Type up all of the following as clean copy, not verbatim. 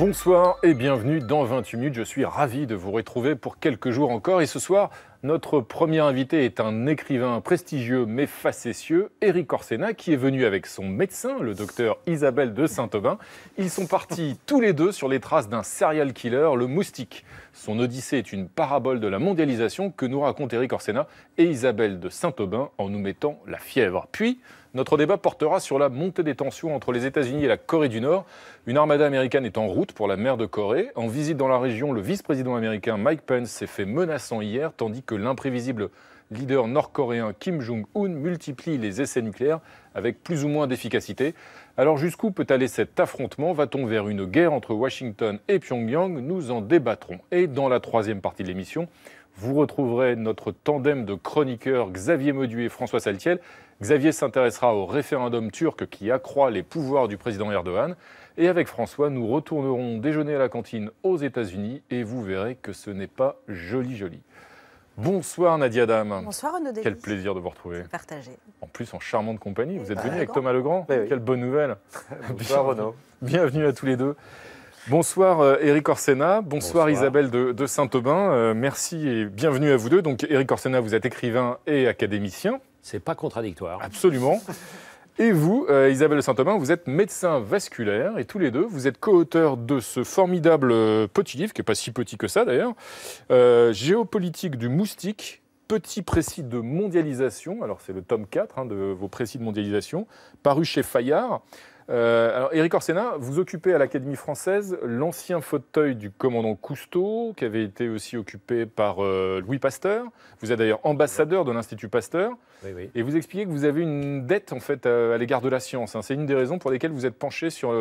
Bonsoir et bienvenue dans 28 minutes. Je suis ravi de vous retrouver pour quelques jours encore. Et ce soir, notre premier invité est un écrivain prestigieux mais facétieux, Éric Orsena, qui est venu avec son médecin, le docteur Isabelle de Saint-Aubin. Ils sont partis tous les deux sur les traces d'un serial killer, le Moustique. Son odyssée est une parabole de la mondialisation que nous racontent Éric Orsena et Isabelle de Saint-Aubin en nous mettant la fièvre. Puis, notre débat portera sur la montée des tensions entre les États-Unis et la Corée du Nord. Une armada américaine est en route pour la mer de Corée. En visite dans la région, le vice-président américain Mike Pence s'est fait menaçant hier, tandis que l'imprévisible leader nord-coréen Kim Jong-un multiplie les essais nucléaires avec plus ou moins d'efficacité. Alors jusqu'où peut aller cet affrontement? Va-t-on vers une guerre entre Washington et Pyongyang? Nous en débattrons. Et dans la troisième partie de l'émission, vous retrouverez notre tandem de chroniqueurs Xavier Mauduit et François Saltiel. Xavier s'intéressera au référendum turc qui accroît les pouvoirs du président Erdogan. Et avec François, nous retournerons déjeuner à la cantine aux États-Unis et vous verrez que ce n'est pas joli. Bonsoir Nadia Dam. Bonsoir Renaud Delis. Quel plaisir de vous retrouver. Partagé. En plus en charmante compagnie. Vous êtes venu avec Legrand. Thomas Legrand. Oui. Quelle bonne nouvelle. Bonsoir Renaud. Bienvenue à tous les deux. Bonsoir Éric Orsena, bonsoir Isabelle de Saint-Aubin, merci et bienvenue à vous deux. Donc Éric Orsena, vous êtes écrivain et académicien. C'est pas contradictoire. Absolument. Et vous, Isabelle de Saint-Aubin, vous êtes médecin vasculaire et tous les deux, vous êtes co-auteurs de ce formidable petit livre, qui n'est pas si petit que ça d'ailleurs, Géopolitique du moustique, petit précis de mondialisation. Alors c'est le tome 4 de vos précis de mondialisation, paru chez Fayard. Alors, Éric Orsena, vous occupez à l'Académie française l'ancien fauteuil du commandant Cousteau, qui avait été aussi occupé par Louis Pasteur. Vous êtes d'ailleurs ambassadeur de l'Institut Pasteur. Oui. Et vous expliquez que vous avez une dette en fait à l'égard de la science. C'est une des raisons pour lesquelles vous êtes penché sur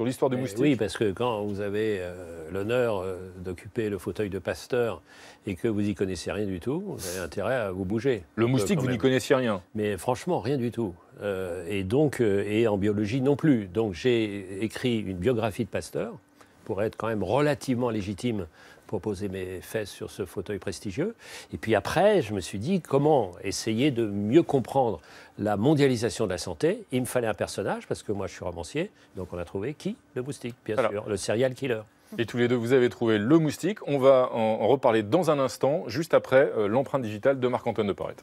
l'histoire du moustique. Oui, parce que quand vous avez l'honneur d'occuper le fauteuil de Pasteur et que vous n'y connaissez rien du tout, vous avez intérêt à vous bouger. Le moustique, vous n'y connaissiez rien. Mais franchement, rien du tout. Et en biologie non plus. Donc j'ai écrit une biographie de Pasteur pour être quand même relativement légitime pour poser mes fesses sur ce fauteuil prestigieux. Et puis après, je me suis dit comment essayer de mieux comprendre la mondialisation de la santé. Il me fallait un personnage, parce que moi je suis romancier, donc on a trouvé qui? Le moustique, bien sûr, le serial killer. Et tous les deux, vous avez trouvé le moustique. On va en reparler dans un instant, juste après l'empreinte digitale de Marc-Antoine de Porrette.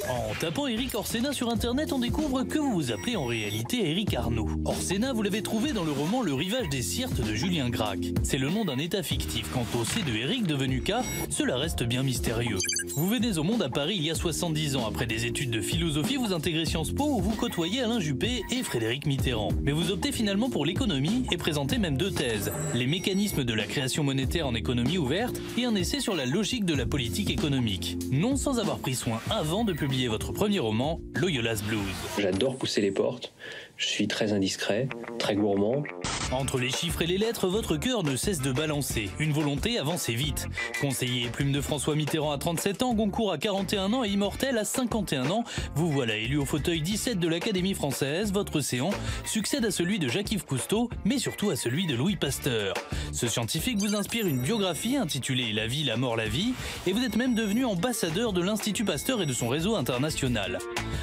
En tapant Éric Orsena sur Internet, on découvre que vous vous appelez en réalité Éric Arnaud. Orsena, vous l'avez trouvé dans le roman Le Rivage des Syrtes de Julien Gracq. C'est le nom d'un état fictif. Quant au C de Éric devenu K, cela reste bien mystérieux. Vous venez au monde à Paris il y a 70 ans. Après des études de philosophie, vous intégrez Sciences Po où vous côtoyez Alain Juppé et Frédéric Mitterrand. Mais vous optez finalement pour l'économie et présentez même deux thèses. Les mécanismes de la création monétaire en économie ouverte et un essai sur la logique de la politique économique. Non sans avoir pris soin avant de publier votre premier roman, Loyola's Blues. J'adore pousser les portes, je suis très indiscret, très gourmand. Entre les chiffres et les lettres, votre cœur ne cesse de balancer. Une volonté, avancer vite. Conseiller et plume de François Mitterrand à 37 ans, Goncourt à 41 ans et Immortel à 51 ans, vous voilà élu au fauteuil 17 de l'Académie française. Votre séant succède à celui de Jacques-Yves Cousteau, mais surtout à celui de Louis Pasteur. Ce scientifique vous inspire une biographie intitulée La vie, la mort, la vie, et vous êtes même devenu ambassadeur de l'Institut Pasteur et de son réseau international.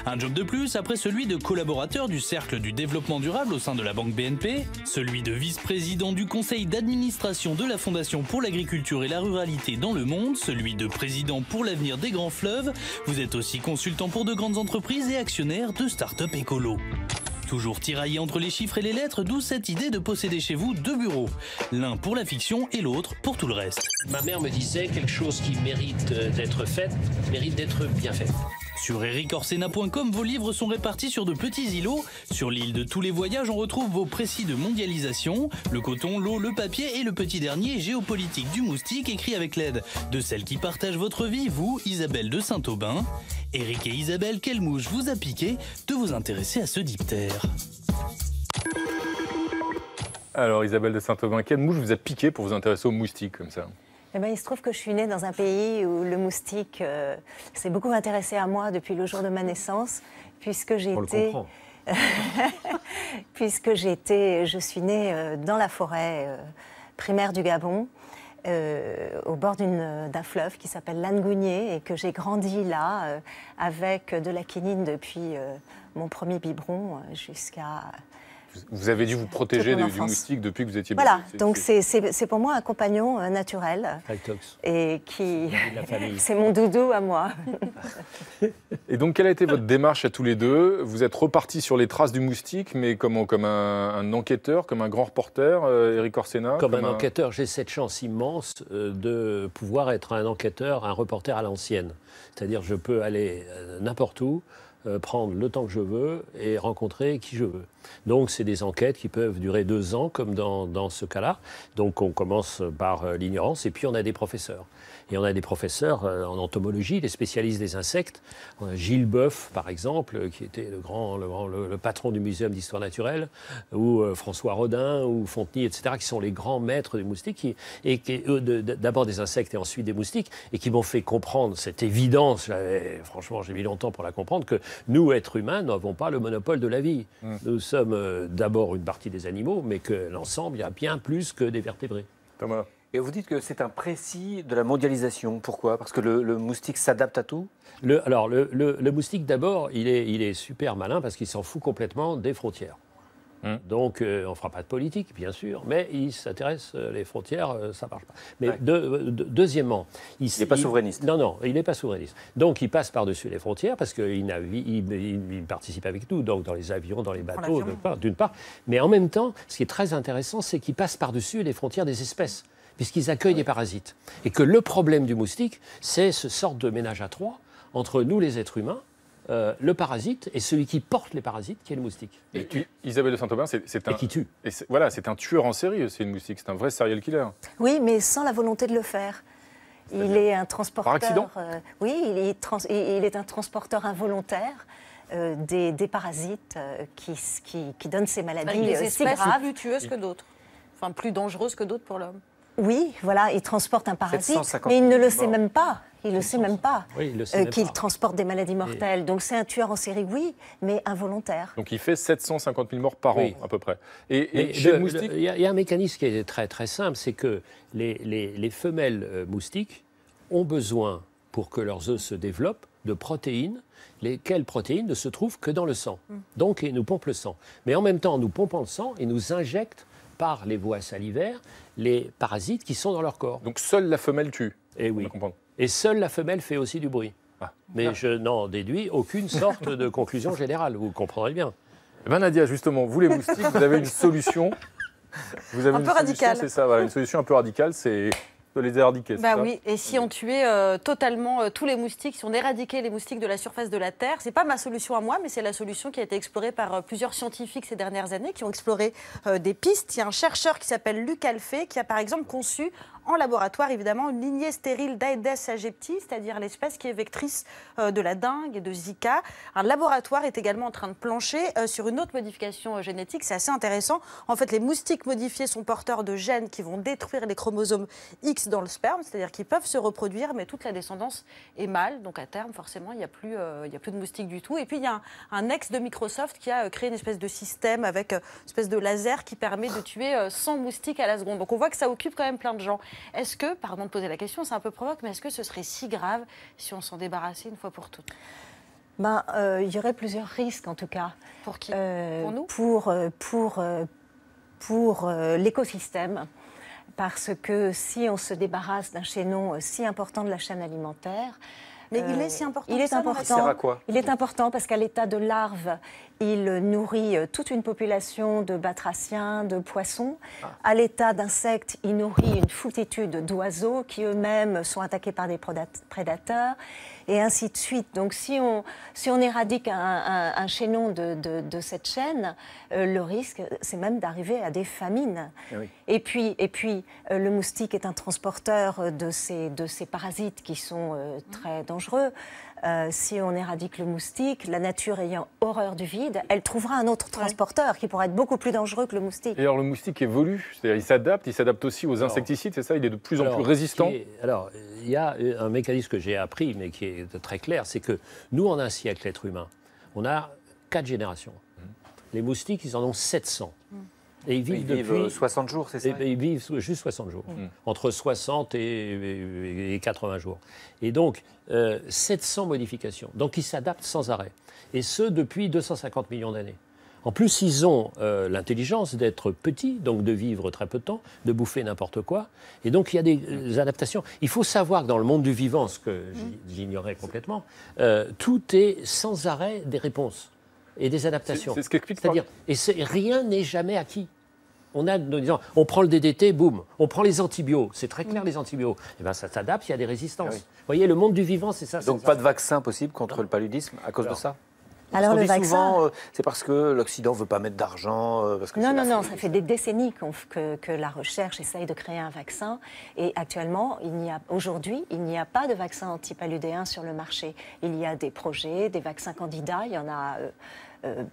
Un job de plus après celui de collaborateur du Cercle du développement durable au sein de la banque BNP, celui de vice-président du conseil d'administration de la Fondation pour l'agriculture et la ruralité dans le monde, celui de président pour l'avenir des grands fleuves. Vous êtes aussi consultant pour de grandes entreprises et actionnaire de start-up écolo. Toujours tiraillé entre les chiffres et les lettres, d'où cette idée de posséder chez vous deux bureaux. L'un pour la fiction et l'autre pour tout le reste. Ma mère me disait quelque chose qui mérite d'être fait, mérite d'être bien fait. Sur ericorsena.com, vos livres sont répartis sur de petits îlots. Sur l'île de tous les voyages, on retrouve vos précis de mondialisation, le coton, l'eau, le papier et le petit dernier, Géopolitique du moustique, écrit avec l'aide de celle qui partage votre vie, vous, Isabelle de Saint-Aubin. Éric et Isabelle, quelle mouche vous a piqué de vous intéresser à ce diptère? Alors Isabelle de Saint-Aubin, quelle mouche vous a piqué pour vous intéresser aux moustiques comme ça? Eh ben, il se trouve que je suis née dans un pays où le moustique s'est beaucoup intéressé à moi depuis le jour de ma naissance, puisque On le comprend. je suis née dans la forêt primaire du Gabon. au bord d'un fleuve qui s'appelle l'Angounier et que j'ai grandi là avec de la quinine depuis mon premier biberon jusqu'à... Vous avez dû vous protéger du moustique depuis que vous étiez Voilà, bébé. donc c'est pour moi un compagnon naturel. Et qui... c'est mon doudou à moi. Et donc, quelle a été votre démarche à tous les deux? Vous êtes repartis sur les traces du moustique, mais comment? Comme un enquêteur, comme un grand reporter, Éric Orsena? Comme un enquêteur, j'ai cette chance immense de pouvoir être un enquêteur, un reporter à l'ancienne. C'est-à-dire, je peux aller n'importe où, prendre le temps que je veux et rencontrer qui je veux. Donc, c'est des enquêtes qui peuvent durer 2 ans, comme dans ce cas-là. Donc, on commence par l'ignorance et puis on a des professeurs. Et on a des professeurs en entomologie, des spécialistes des insectes. On a Gilles Boeuf, par exemple, qui était le patron du Muséum d'histoire naturelle, ou François Rodin, ou Fontenay, etc., qui sont les grands maîtres des moustiques, d'abord des insectes et ensuite des moustiques, et qui m'ont fait comprendre cette évidence, franchement j'ai mis longtemps pour la comprendre, que nous, êtres humains, n'avons pas le monopole de la vie. Nous sommes d'abord une partie des animaux, mais que l'ensemble, il y a bien plus que des vertébrés. Thomas. Et vous dites que c'est un précis de la mondialisation. Pourquoi? Parce que le moustique s'adapte à tout? Le moustique, d'abord, il est super malin parce qu'il s'en fout complètement des frontières. Donc, on ne fera pas de politique, bien sûr, mais il s'intéresse, les frontières, ça ne marche pas. Mais deuxièmement... Il n'est pas souverainiste. Non, il n'est pas souverainiste. Donc, il passe par-dessus les frontières parce qu'il participe avec nous, donc dans les avions, dans les bateaux, d'une part. Mais en même temps, ce qui est très intéressant, c'est qu'il passe par-dessus les frontières des espèces, puisqu'ils accueillent des parasites. Et que le problème du moustique, c'est ce sorte de ménage à trois entre nous, les êtres humains, le parasite et celui qui porte les parasites, qui est le moustique. Et Isabelle de Saint-Aubin, c'est un... Et qui tue. Voilà, c'est un tueur en série aussi, le moustique. C'est un vrai serial killer. Oui, mais sans la volonté de le faire. Il est un transporteur... Par accident oui, il est un transporteur involontaire des parasites qui donnent ces maladies avec des espèces si graves. plus tueuses que d'autres. Enfin, plus dangereuses que d'autres pour l'homme. Oui, voilà, il transporte un parasite, mais il ne le sait même pas. Il ne le sait même pas qu'il transporte des maladies mortelles. Donc c'est un tueur en série, oui, mais involontaire. Donc il fait 750 000 morts par an, à peu près. Et chez le moustique... Il y a un mécanisme qui est très, très simple, c'est que les femelles moustiques ont besoin, pour que leurs œufs se développent, de protéines, lesquelles protéines ne se trouvent que dans le sang. Donc ils nous pompent le sang. Mais en même temps, en nous pompant le sang, ils nous injectent par les voies salivaires les parasites qui sont dans leur corps. Donc seule la femelle tue. Et oui. Et seule la femelle fait aussi du bruit. Mais je n'en déduis aucune sorte de conclusion générale, vous comprendrez bien. Eh bien Nadia, justement, vous les moustiques, vous avez une solution. Vous avez un peu radicale. C'est ça, voilà, une solution un peu radicale, c'est de les éradiquer. Bah oui, et si on tuait totalement tous les moustiques, si on éradiquait les moustiques de la surface de la Terre, c'est pas ma solution à moi, mais c'est la solution qui a été explorée par plusieurs scientifiques ces dernières années, qui ont exploré des pistes. Il y a un chercheur qui s'appelle Luc Alphée, qui a par exemple conçu en laboratoire, évidemment, une lignée stérile d'Aedes aegypti, c'est-à-dire l'espèce qui est vectrice de la dengue et de Zika. Un laboratoire est également en train de plancher sur une autre modification génétique. C'est assez intéressant. En fait, les moustiques modifiés sont porteurs de gènes qui vont détruire les chromosomes X dans le sperme, c'est-à-dire qu'ils peuvent se reproduire, mais toute la descendance est mâle. Donc à terme, forcément, il n'y a plus de moustiques du tout. Et puis, il y a un ex de Microsoft qui a créé une espèce de système avec une espèce de laser qui permet de tuer 100 moustiques à la seconde. Donc on voit que ça occupe quand même plein de gens. Est-ce que, pardon de poser la question, c'est un peu provoque, mais est-ce que ce serait si grave si on s'en débarrassait une fois pour toutes? Il y aurait plusieurs risques en tout cas. Pour qui? Pour nous? Pour l'écosystème. Parce que si on se débarrasse d'un chaînon si important de la chaîne alimentaire... Mais il est si important. Il est important. Il sert à quoi? Il est important parce qu'à l'état de larve, il nourrit toute une population de batraciens, de poissons. À l'état d'insectes, il nourrit une foultitude d'oiseaux qui eux-mêmes sont attaqués par des prédateurs, et ainsi de suite. Donc si on éradique un chaînon de cette chaîne, le risque, c'est même d'arriver à des famines. Oui. Et puis, le moustique est un transporteur de ces parasites qui sont très dangereux. Si on éradique le moustique, la nature ayant horreur du vide, elle trouvera un autre transporteur qui pourra être beaucoup plus dangereux que le moustique. Et alors le moustique évolue, c'est-à-dire il s'adapte aussi aux insecticides, c'est ça? Il est de plus en plus résistant? Il y a un mécanisme que j'ai appris, mais qui est très clair, c'est que nous, en un siècle, l'être humain, on a 4 générations. Les moustiques, ils en ont 700. Et ils vivent depuis 60 jours, c'est ça? Ils vivent juste 60 jours, entre 60 et 80 jours. Et donc, 700 modifications. Donc, ils s'adaptent sans arrêt. Et ce, depuis 250 millions d'années. En plus, ils ont l'intelligence d'être petits, donc de vivre très peu de temps, de bouffer n'importe quoi. Et donc, il y a des adaptations. Il faut savoir que dans le monde du vivant, ce que j'ignorais complètement, tout est sans arrêt des réponses et des adaptations. C'est ce qu'explique. C'est-à-dire, rien n'est jamais acquis. On prend le DDT, boum. On prend les antibiotiques, c'est très clair les antibiotiques. Eh ben, ça s'adapte, il y a des résistances. Ah oui. Vous voyez, le monde du vivant, c'est ça. Donc pas de vaccin possible contre le paludisme à cause de ça? Alors, le vaccin, souvent, c'est parce que l'Occident ne veut pas mettre d'argent. Non, ça fait des décennies que la recherche essaye de créer un vaccin. Et actuellement, aujourd'hui, il n'y a pas de vaccin antipaludéen sur le marché. Il y a des projets, des vaccins candidats. Il y en a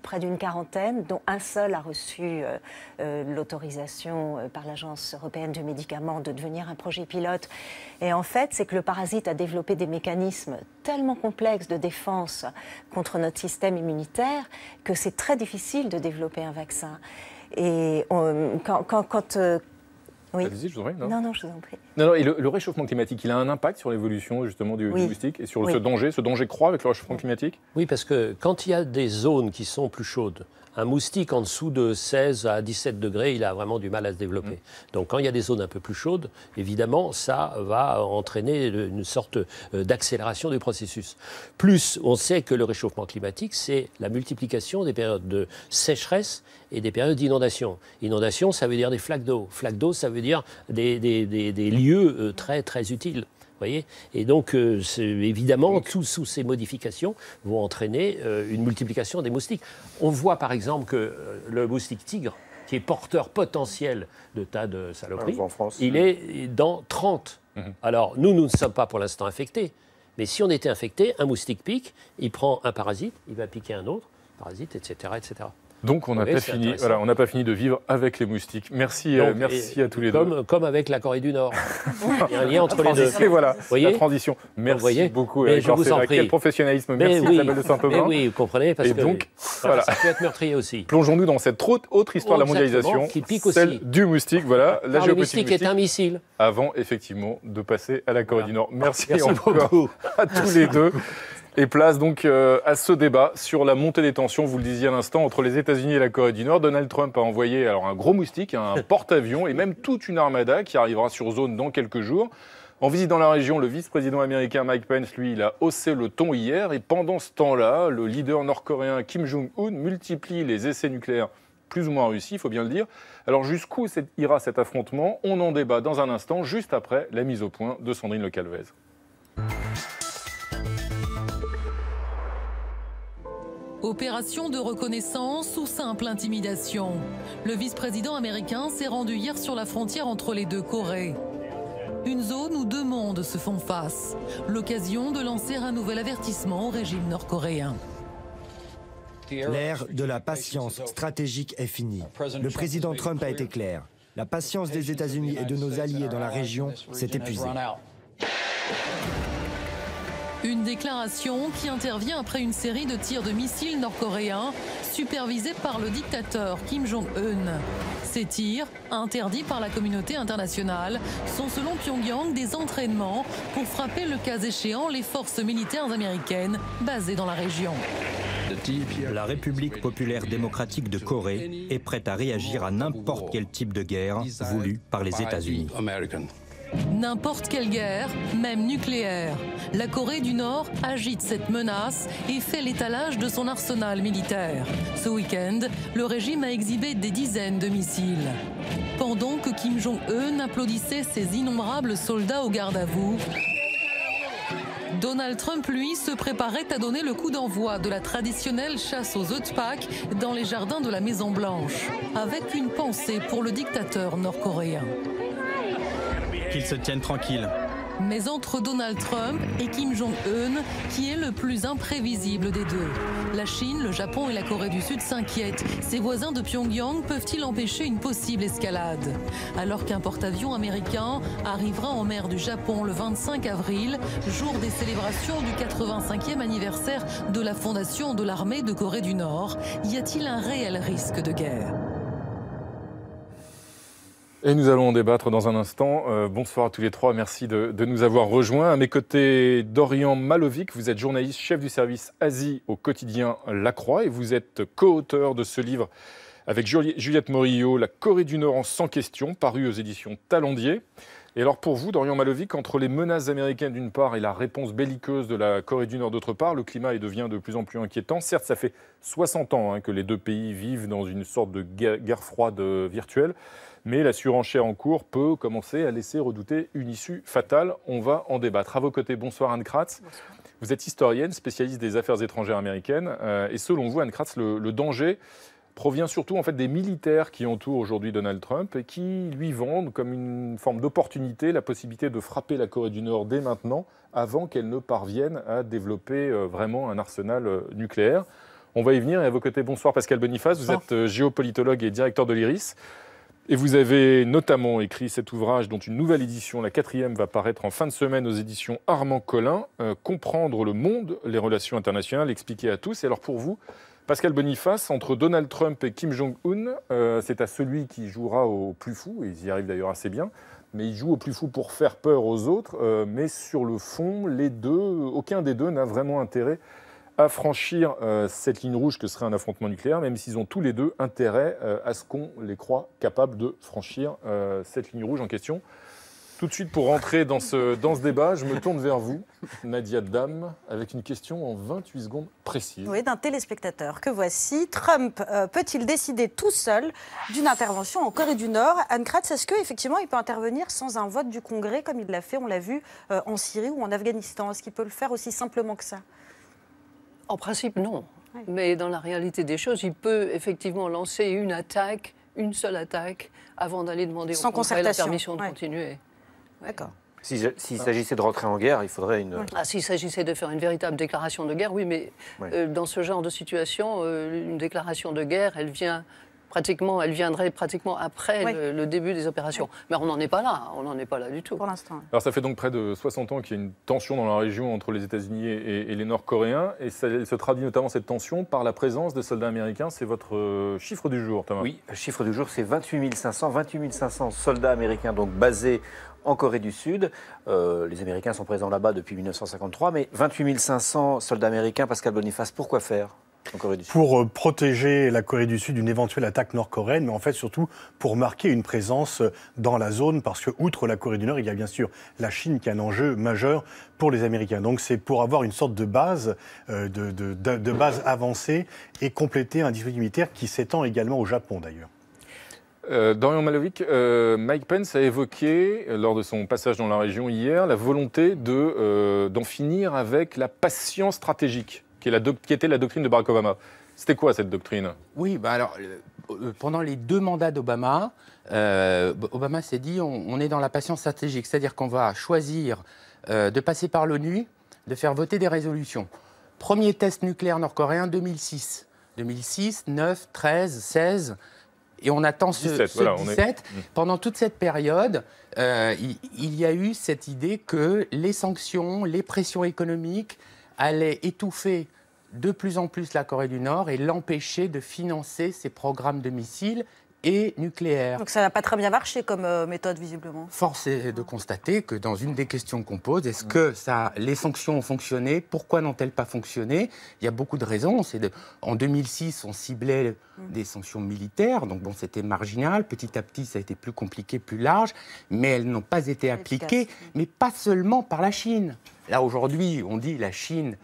près d'une quarantaine, dont un seul a reçu l'autorisation par l'Agence européenne du médicament de devenir un projet pilote. Et en fait, c'est que le parasite a développé des mécanismes tellement complexes de défense contre notre système immunitaire que c'est très difficile de développer un vaccin. Et oui. Allez-y, je vous en prie. Non, je vous en prie. Non, et le réchauffement climatique, il a un impact sur l'évolution justement du moustique et sur ce danger croît avec le réchauffement climatique? Oui, parce que quand il y a des zones qui sont plus chaudes, un moustique en dessous de 16 à 17 degrés, il a vraiment du mal à se développer. Donc quand il y a des zones un peu plus chaudes, évidemment, ça va entraîner une sorte d'accélération du processus. Plus, on sait que le réchauffement climatique, c'est la multiplication des périodes de sécheresse et des périodes d'inondation. Inondation, ça veut dire des flaques d'eau. Flaques d'eau, ça veut dire des lieux très, très utiles. Voyez, et donc, évidemment, toutes ces modifications vont entraîner une multiplication des moustiques. On voit par exemple que le moustique tigre, qui est porteur potentiel de tas de saloperies, en France, il est dans 30. Alors, nous ne sommes pas pour l'instant infectés. Mais si on était infecté, un moustique pique, il prend un parasite, il va piquer un autre parasite, etc., etc. Donc on n'a pas fini, on n'a pas fini de vivre avec les moustiques. Merci, merci à tous les deux. Comme avec la Corée du Nord. Il y a un lien entre les deux. Et voilà, la transition. Merci beaucoup. Je vous en prie. Quel professionnalisme. Merci Isabelle de Saint-Aubin. Oui, vous comprenez, parce que donc, ça peut être meurtrier aussi. Plongeons-nous dans cette autre histoire de la mondialisation, qui pique celle aussi. du moustique. Voilà, la le moustique est un missile. Avant effectivement de passer à la Corée du Nord. Merci encore à tous les deux. Et place donc à ce débat sur la montée des tensions, vous le disiez à l'instant, entre les États-Unis et la Corée du Nord. Donald Trump a envoyé un gros moustique, un porte-avions et même toute une armada qui arrivera sur zone dans quelques jours. En visite dans la région, le vice-président américain Mike Pence, lui, il a haussé le ton hier. Et pendant ce temps-là, le leader nord-coréen Kim Jong-un multiplie les essais nucléaires plus ou moins réussis, il faut bien le dire. Alors jusqu'où ira cet affrontement? On en débat dans un instant, juste après la mise au point de Sandrine Le Calvez. Opération de reconnaissance ou simple intimidation? Le vice-président américain s'est rendu hier sur la frontière entre les deux Corées. Une zone où deux mondes se font face. L'occasion de lancer un nouvel avertissement au régime nord-coréen. L'ère de la patience stratégique est finie. Le président Trump a été clair. La patience des États-Unis et de nos alliés dans la région s'est épuisée. Une déclaration qui intervient après une série de tirs de missiles nord-coréens supervisés par le dictateur Kim Jong-un. Ces tirs, interdits par la communauté internationale, sont selon Pyongyang des entraînements pour frapper le cas échéant les forces militaires américaines basées dans la région. La République populaire démocratique de Corée est prête à réagir à n'importe quel type de guerre voulu par les États-Unis. N'importe quelle guerre, même nucléaire. La Corée du Nord agite cette menace et fait l'étalage de son arsenal militaire. Ce week-end, le régime a exhibé des dizaines de missiles. Pendant que Kim Jong-un applaudissait ses innombrables soldats au garde-à-vous, Donald Trump, lui, se préparait à donner le coup d'envoi de la traditionnelle chasse aux œufs de Pâques dans les jardins de la Maison-Blanche, avec une pensée pour le dictateur nord-coréen. Qu'ils se tiennent tranquilles. Mais entre Donald Trump et Kim Jong-un, qui est le plus imprévisible des deux? La Chine, le Japon et la Corée du Sud s'inquiètent. Ses voisins de Pyongyang peuvent-ils empêcher une possible escalade? Alors qu'un porte-avions américain arrivera en mer du Japon le 25 avril, jour des célébrations du 85e anniversaire de la fondation de l'armée de Corée du Nord, y a-t-il un réel risque de guerre? Et nous allons en débattre dans un instant. Bonsoir à tous les trois, merci de nous avoir rejoints. À mes côtés, Dorian Malovic, vous êtes journaliste, chef du service Asie au quotidien La Croix, et vous êtes co-auteur de ce livre avec Juliette Morillo, La Corée du Nord en 100 questions, paru aux éditions Talendier. Et alors pour vous, Dorian Malovic, entre les menaces américaines d'une part et la réponse belliqueuse de la Corée du Nord d'autre part, le climat devient de plus en plus inquiétant. Certes, ça fait 60 ans que les deux pays vivent dans une sorte de guerre froide virtuelle, mais la surenchère en cours peut commencer à laisser redouter une issue fatale. On va en débattre. À vos côtés, bonsoir Anne Kratz. Bonsoir. Vous êtes historienne, spécialiste des affaires étrangères américaines. Et selon vous, Anne Kratz, le danger provient surtout en fait des militaires qui entourent aujourd'hui Donald Trump et qui lui vendent comme une forme d'opportunité la possibilité de frapper la Corée du Nord dès maintenant, avant qu'elle ne parvienne à développer vraiment un arsenal nucléaire. On va y venir. Et à vos côtés, bonsoir Pascal Boniface. Vous êtes géopolitologue et directeur de l'IRIS. Et vous avez notamment écrit cet ouvrage dont une nouvelle édition, la 4e, va paraître en fin de semaine aux éditions Armand Collin, Comprendre le monde, les relations internationales, expliquées à tous. Et alors pour vous, Pascal Boniface, entre Donald Trump et Kim Jong-un, c'est à celui qui jouera au plus fou, et ils y arrivent d'ailleurs assez bien, mais il joue au plus fou pour faire peur aux autres, mais sur le fond, aucun des deux n'a vraiment intérêt à franchir cette ligne rouge que serait un affrontement nucléaire, même s'ils ont tous les deux intérêt à ce qu'on les croit capables de franchir cette ligne rouge en question. Tout de suite, pour rentrer dans ce débat, je me tourne vers vous, Nadia Dam, avec une question en 28 secondes précises. Oui, d'un téléspectateur que voici. Trump peut-il décider tout seul d'une intervention en Corée du Nord? Anne Kratz, est-ce qu'effectivement il peut intervenir sans un vote du Congrès, comme il l'a fait, on l'a vu, en Syrie ou en Afghanistan? Est-ce qu'il peut le faire aussi simplement que ça? En principe, non. Oui. Mais dans la réalité des choses, il peut effectivement lancer une seule attaque, avant d'aller demander au Congrès la permission de continuer. D'accord. S'il s'agissait de rentrer en guerre, il faudrait une... Ah, s'il s'agissait de faire une véritable déclaration de guerre, oui, mais dans ce genre de situation, une déclaration de guerre, elle viendrait pratiquement après le début des opérations. Mais on n'en est pas là, on n'en est pas là du tout. Pour l'instant. Alors ça fait donc près de 60 ans qu'il y a une tension dans la région entre les États-Unis et les Nord-Coréens, et ça se traduit notamment cette tension par la présence des soldats américains. C'est votre chiffre du jour, Thomas. Oui, le chiffre du jour, c'est 28 500 soldats américains donc basés en Corée du Sud. Les Américains sont présents là-bas depuis 1953, mais 28 500 soldats américains, Pascal Boniface, pourquoi faire en Corée du Sud? Pour protéger la Corée du Sud d'une éventuelle attaque nord-coréenne, mais en fait surtout pour marquer une présence dans la zone, parce que outre la Corée du Nord, il y a bien sûr la Chine qui est un enjeu majeur pour les Américains. Donc c'est pour avoir une sorte de base, de base avancée et compléter un dispositif militaire qui s'étend également au Japon d'ailleurs. Dorian Malovic, Mike Pence a évoqué, lors de son passage dans la région hier, la volonté d'en finir avec la patience stratégique, qui était la doctrine de Barack Obama. C'était quoi cette doctrine? Oui, alors, pendant les 2 mandats d'Obama, Obama s'est dit on est dans la patience stratégique, c'est-à-dire qu'on va choisir de passer par l'ONU, de faire voter des résolutions. Premier test nucléaire nord-coréen, 2006. 2006, 9, 13, 16... Et on attend ce 17. Pendant toute cette période, il y a eu cette idée que les sanctions, les pressions économiques allaient étouffer de plus en plus la Corée du Nord et l'empêcher de financer ses programmes de missiles et nucléaires. Donc ça n'a pas très bien marché comme méthode, visiblement. Force est de constater que dans une des questions qu'on pose, est-ce que les sanctions ont fonctionné? Pourquoi n'ont-elles pas fonctionné? Il y a beaucoup de raisons. En 2006, on ciblait des sanctions militaires, donc bon, c'était marginal. Petit à petit, ça a été plus compliqué, plus large, mais elles n'ont pas été appliquées, mais pas seulement par la Chine. Là, aujourd'hui, on dit que la Chine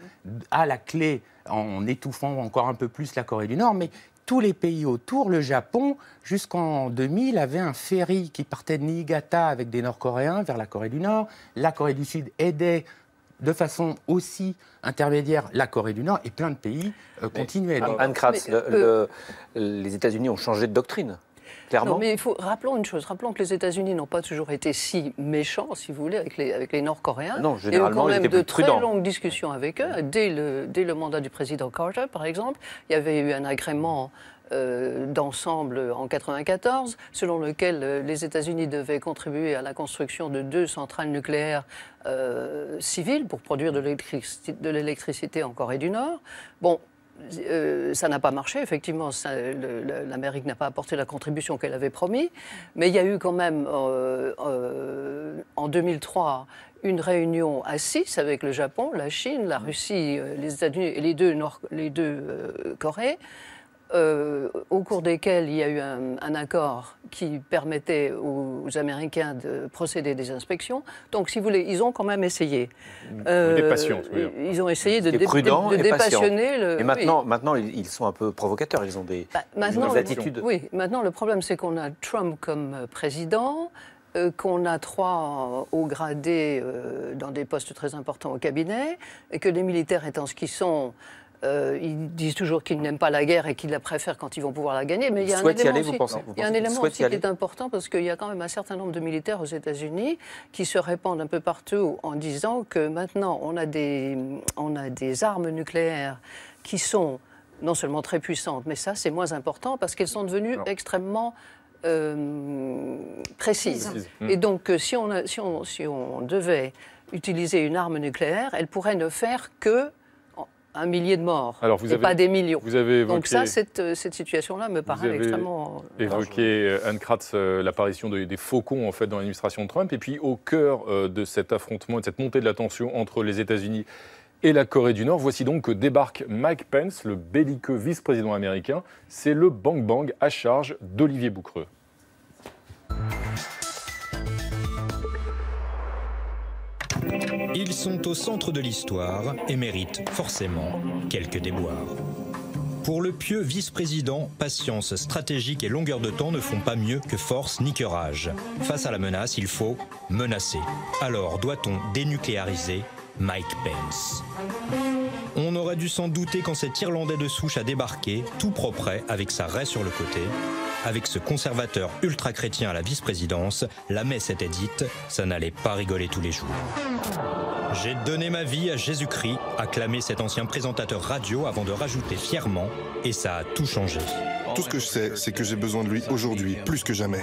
a la clé en étouffant encore un peu plus la Corée du Nord, mais tous les pays autour, le Japon, jusqu'en 2000, avait un ferry qui partait de Niigata avec des Nord-Coréens vers la Corée du Nord. La Corée du Sud aidait de façon aussi intermédiaire la Corée du Nord et plein de pays continuaient. Anne Kratz, les États-Unis ont changé de doctrine. Clairement. Non, mais rappelons une chose, rappelons que les États-Unis n'ont pas toujours été si méchants, si vous voulez, avec les Nord-Coréens. Non, généralement, ils étaient plus prudents. Il y a eu quand même de très longues discussions avec eux. Dès le mandat du président Carter, par exemple, il y avait eu un agrément d'ensemble en 1994, selon lequel les États-Unis devaient contribuer à la construction de 2 centrales nucléaires civiles pour produire de l'électricité en Corée du Nord. Bon, ça n'a pas marché, effectivement, l'Amérique n'a pas apporté la contribution qu'elle avait promis, mais il y a eu quand même, en 2003, une réunion à 6 avec le Japon, la Chine, la Russie, les États-Unis et les deux Corées, au cours desquels il y a eu un accord qui permettait aux Américains de procéder à des inspections. Donc, si vous voulez, ils ont quand même essayé. Ils ont essayé de dépassionner le... Et maintenant, ils sont un peu provocateurs, ils ont des attitudes... Oui, maintenant, le problème, c'est qu'on a Trump comme président, qu'on a 3 hauts gradés dans des postes très importants au cabinet, et que les militaires étant ce qu'ils sont... ils disent toujours qu'ils n'aiment pas la guerre et qu'ils la préfèrent quand ils vont pouvoir la gagner. Mais il y a un élément aussi qui est important parce qu'il y a quand même un certain nombre de militaires aux États-Unis qui se répandent un peu partout en disant que maintenant on a des armes nucléaires qui sont non seulement très puissantes, mais ça c'est moins important parce qu'elles sont devenues extrêmement précises. Et donc si on devait utiliser une arme nucléaire, elle pourrait ne faire que 1 millier de morts, et pas des millions. Donc ça, cette situation-là me paraît extrêmement... Vous avez évoqué, Anne Kratz, l'apparition des faucons en fait, dans l'administration de Trump. Et puis au cœur de cet affrontement, de cette montée de la tension entre les États-Unis et la Corée du Nord, voici donc que débarque Mike Pence, le belliqueux vice-président américain. C'est le bang-bang à charge d'Olivier Boucreux. Ils sont au centre de l'histoire et méritent forcément quelques déboires. Pour le pieux vice-président, patience, stratégique et longueur de temps ne font pas mieux que force ni que rage. Face à la menace, il faut menacer. Alors doit-on dénucléariser Mike Pence? On aurait dû s'en douter quand cet Irlandais de souche a débarqué, tout propre avec sa raie sur le côté. Avec ce conservateur ultra-chrétien à la vice-présidence, la messe était dite, ça n'allait pas rigoler tous les jours. J'ai donné ma vie à Jésus-Christ, a clamé cet ancien présentateur radio avant de rajouter fièrement, et ça a tout changé. Tout ce que je sais, c'est que j'ai besoin de lui aujourd'hui, plus que jamais.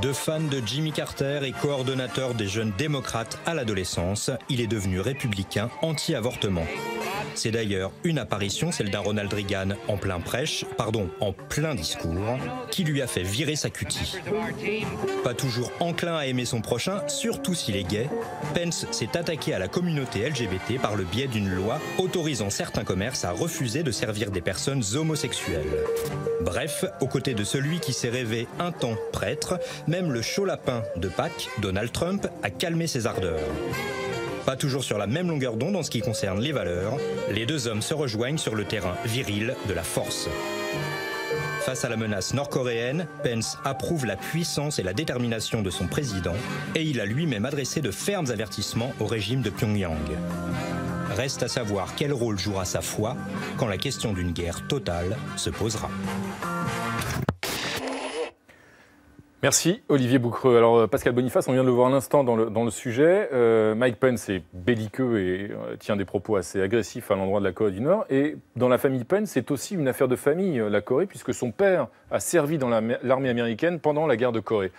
De fan de Jimmy Carter et coordonnateur des jeunes démocrates à l'adolescence, il est devenu républicain anti-avortement. C'est d'ailleurs une apparition, celle d'un Ronald Reagan en plein discours, qui lui a fait virer sa cutie. Pas toujours enclin à aimer son prochain, surtout s'il est gay, Pence s'est attaqué à la communauté LGBT par le biais d'une loi autorisant certains commerces à refuser de servir des personnes homosexuelles. Bref, aux côtés de celui qui s'est rêvé un temps prêtre, même le chaud lapin de Pâques, Donald Trump, a calmé ses ardeurs. Pas toujours sur la même longueur d'onde en ce qui concerne les valeurs, les deux hommes se rejoignent sur le terrain viril de la force. Face à la menace nord-coréenne, Pence approuve la puissance et la détermination de son président et il a lui-même adressé de fermes avertissements au régime de Pyongyang. Reste à savoir quel rôle jouera sa foi quand la question d'une guerre totale se posera. Merci Olivier Boucreux. Alors Pascal Boniface, on vient de le voir à l'instant dans le sujet. Mike Pence est belliqueux et tient des propos assez agressifs à l'endroit de la Corée du Nord. Et dans la famille Pence, c'est aussi une affaire de famille, la Corée, puisque son père a servi dans l'armée américaine pendant la guerre de Corée.